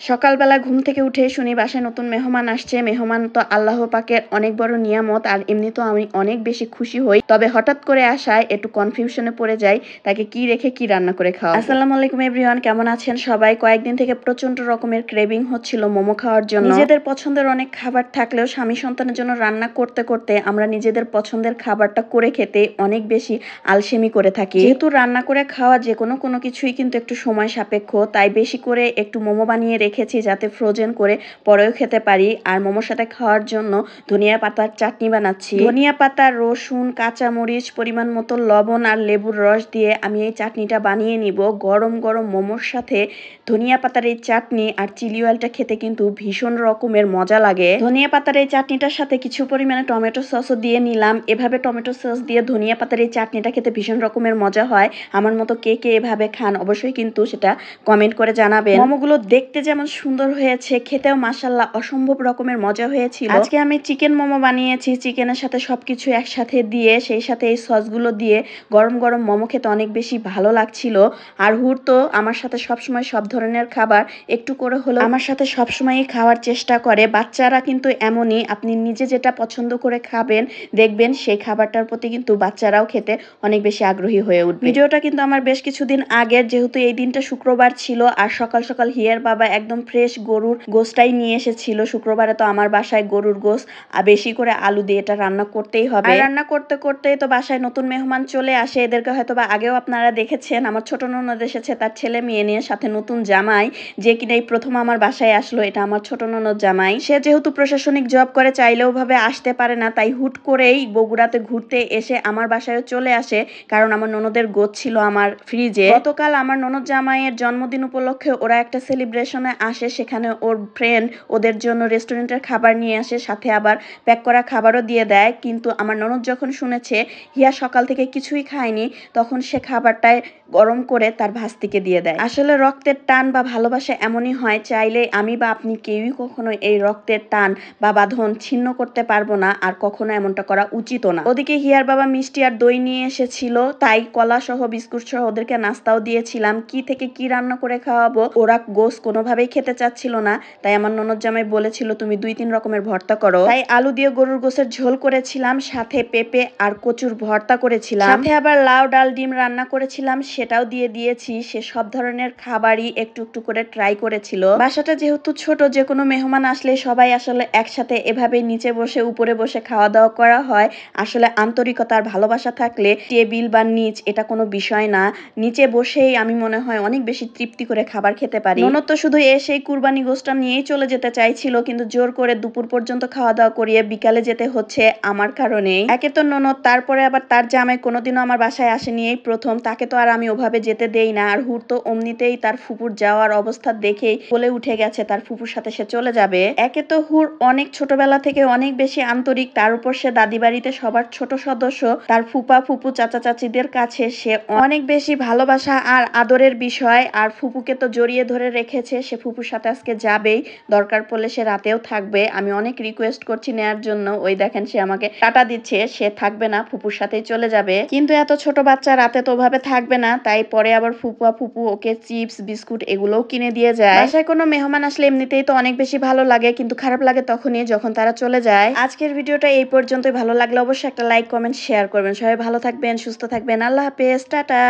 সকালবেলা ঘুম থেকে উঠে শুনি বাসায় নতুন মেহমান আসছে। মেহমান তো আল্লাহ পাকের অনেক বড় নিয়ামত, আর এমনি তো আমি অনেক বেশি খুশি হই। তবে হঠাৎ করে আসায় একটু কনফিউশনে পড়ে যাই, তাকে কি রেখে কি রান্না করে খাওয়া। আসসালামু আলাইকুম এভরিওয়ান, কেমন আছেন সবাই? কয়েকদিন থেকে প্রচন্ড রকমের ক্রেভিং হচ্ছিল মোমো খাওয়ার জন্য। নিজেদের পছন্দের অনেক খাবার থাকলেও স্বামী সন্তানের জন্য রান্না করতে করতে আমরা নিজেদের পছন্দের খাবারটা করে খেতে অনেক বেশি আলসেমি করে থাকি। যেহেতু রান্না করে খাওয়া যে কোনো কিছুই কিন্তু একটু সময় সাপেক্ষ, তাই বেশি করে একটু মোমো বানিয়ে রেখেছি যাতে ফ্রোজেন করে পরেও খেতে পারি। আর মোমোর সাথে খাওয়ার জন্য ধনিয়া পাতার চাটনি বানাচ্ছি। ধনিয়া পাতা, রসুন, কাঁচামরিচ, পরিমাণ মতো লবণ আর লেবুর রস দিয়ে আমি এই চাটনিটা বানিয়ে নিব। গরম গরম মোমোর সাথে ধনিয়া পাতার এই চাটনি আর চিলি অয়েলটা খেতে কিন্তু ভীষণ রকমের মজা লাগে। ধনিয়া পাতার এই চাটনিটার সাথে কিছু পরিমাণে টমেটো সসও দিয়ে নিলাম। এভাবে টমেটো সস দিয়ে ধনিয়া পাতার এই চাটনিটা খেতে ভীষণ রকমের মজা হয়। আমার মতো কে কে এভাবে খান অবশ্যই কিন্তু সেটা কমেন্ট করে জানাবেন। মোমোগুলো দেখতে যেমন সুন্দর হয়েছে, খেতেও মাশাআল্লাহ অসম্ভব রকমের মজা হয়েছিল। আজকে আমি চিকেন মোমো বানিয়েছি। চিকেনের সাথে সবকিছু একসাথে দিয়ে, সেই সাথে এই সসগুলো দিয়ে গরম গরম মোমো খেতে অনেক বেশি ভালো লাগছিল। আর হুর তো আমার সাথে সবসময় সব ধরনের খাবার একটু করে হলেও আমার সাথে সবসময়ই খাওয়ার চেষ্টা করে। বাচ্চারা কিন্তু এমনই, আপনি নিজে যেটা পছন্দ করে খাবেন দেখবেন সেই খাবারটার প্রতি কিন্তু বাচ্চারাও খেতে অনেক বেশি আগ্রহী হয়ে উঠবে। ভিডিওটা কিন্তু আমার বেশ কিছুদিন আগের, যেহেতু এই দিনটা শুক্রবার ছিল আর সকাল সকাল হিয়ার বাবা একদম ফ্রেশ গরুর গোশটাই নিয়ে এসেছিল। শুক্রবারে তো আমার বাসায় গরুর গোশ আর বেশি করে আলু দিয়ে এটা রান্না করতেই হবে। আর রান্না করতে করতেই তো বাসায় নতুন মেহমান চলে আসে। এদেরকে হয়তো বা আগেও আপনারা দেখেছেন। আমার ছোট ননদ এসেছে তার ছেলে মেয়ে নিয়ে, সাথে নতুন জামাই যে কিনা এই প্রথম আমার বাসায় আসলো। এটা আমার ছোট ননদ জামাই। সে যেহেতু প্রশাসনিক জব করে, চাইলেও ভাবে আসতে পারে না, তাই হুট করেই বগুড়াতে ঘুরতে এসে আমার বাসায়ও চলে আসে। কারণ আমার ননদের গোছ ছিল আমার ফ্রিজে। গতকাল আমার ননদ জামাইয়ের জন্মদিন উপলক্ষে ওরা একটা সেলিব্রেশনে আসে, সেখানে ওর ফ্রেন্ড ওদের জন্য রেস্টুরেন্টের খাবার নিয়ে আসে, সাথে আবার প্যাক করা খাবারও দিয়ে দেয়। কিন্তু আমার ননদ যখন শুনেছে হিয়া সকাল থেকে কিছুই খায়নি, তখন সে খাবারটায় গরম করে তার ভাস্তিকে দিয়ে দেয়। আসলে রক্তের টান বা ভালোবাসা এমনই হয়, চাইলে আমি বা আপনি কেউই কখনো এই রক্তের টান বা বাঁধন ছিন্ন করতে পারবো না, আর কখনো এমনটা করা উচিতও না। ওদিকে হিয়ার বাবা মিষ্টি আর দই নিয়ে এসেছিল, তাই কলা সহ বিস্কুট সহ ওদেরকে নাস্তাও দিয়েছিলাম। কি থেকে কি রান্না করে খাওয়াবো, ওরা গোস কোনোভাবেই খেতে চাচ্ছিল না। তাই আমার ননদ জামাই বলেছিল তুমি 2-3 রকমের ভর্তা করো। তাই আলু দিয়ে গরুর গোসের ঝোল করেছিলাম, সাথে পেঁপে আর কচুর ভর্তা করেছিলাম, সাথে আবার লাউ ডাল ডিম রান্না করেছিলাম, সেটাও দিয়ে দিয়েছি। সে সব ধরনের খাবারই একটু একটু করে ট্রাই করেছিল। বাসাটা যেহেতু ছোট, যে কোনো মেহমান আসলে সবাই আসলে একসাথে এভাবে নিচে বসে উপরে বসে খাওয়া দাওয়া করা হয়। আসলে আন্তরিকতা আর ভালোবাসা থাকলে টেবিল বা নিচ এটা কোনো বিষয় না। নিচে বসেই আমি মনে হয় অনেক বেশি তৃপ্তি করে খাবার খেতে পারি। ননদ তো শুধু এসেই কুরবানি গোশটা নিয়েই চলে যেতে চাইছিল, কিন্তু জোর করে দুপুর পর্যন্ত খাওয়া দাওয়া করিয়ে বিকালে যেতে হচ্ছে আমার কারণেই। একে তো ননদ, তারপরে আবার তার জামাই কোনোদিনও আমার বাসায় আসেনি, এই প্রথম। তাকে তো আর আমি ওভাবে যেতে দেই না। আর হুর তো অমনিতেই তার ফুপুর যাওয়ার অবস্থা দেখেই বলে উঠে গেছে তার ফুপুর সাথে সে চলে যাবে। একে তো হুর অনেক ছোটবেলা থেকে অনেক বেশি আন্তরিক, তার উপর সে দাদি বাড়িতে সবার ছোট সদস্য। তার ফুপা ফুপু চাচা চাচিদের কাছে সে অনেক বেশি ভালোবাসা আর আদরের বিষয়। আর ফুপুকে তো জড়িয়ে ধরে রেখেছে, সে ফুপুর সাথে আজকে যাবেই, দরকার পড়লে সে রাতেও থাকবে। আমি অনেক রিকোয়েস্ট করছি নেয়ার জন্য, ওই দেখেন সে আমাকে টাটা দিচ্ছে, সে থাকবে না, ফুপুর সাথেই চলে যাবে। কিন্তু এত ছোট বাচ্চা রাতে তো ওভাবে থাকবে না, তাই পরে আবার ফুপা ফুপু ওকে চিপস বিস্কুট এগুলোও কিনে দিয়ে যায়। বাসায় কোনো মেহমান আসলে এমনিতেই তো অনেক বেশি ভালো লাগে, কিন্তু খারাপ লাগে তখনই যখন তারা চলে যায়। আজকের ভিডিওটা এই পর্যন্তই। ভালো লাগলে অবশ্যই একটা লাইক কমেন্ট শেয়ার করবেন। সবাই ভালো থাকবেন, সুস্থ থাকবেন। আল্লাহ হাফেজ, টাটা।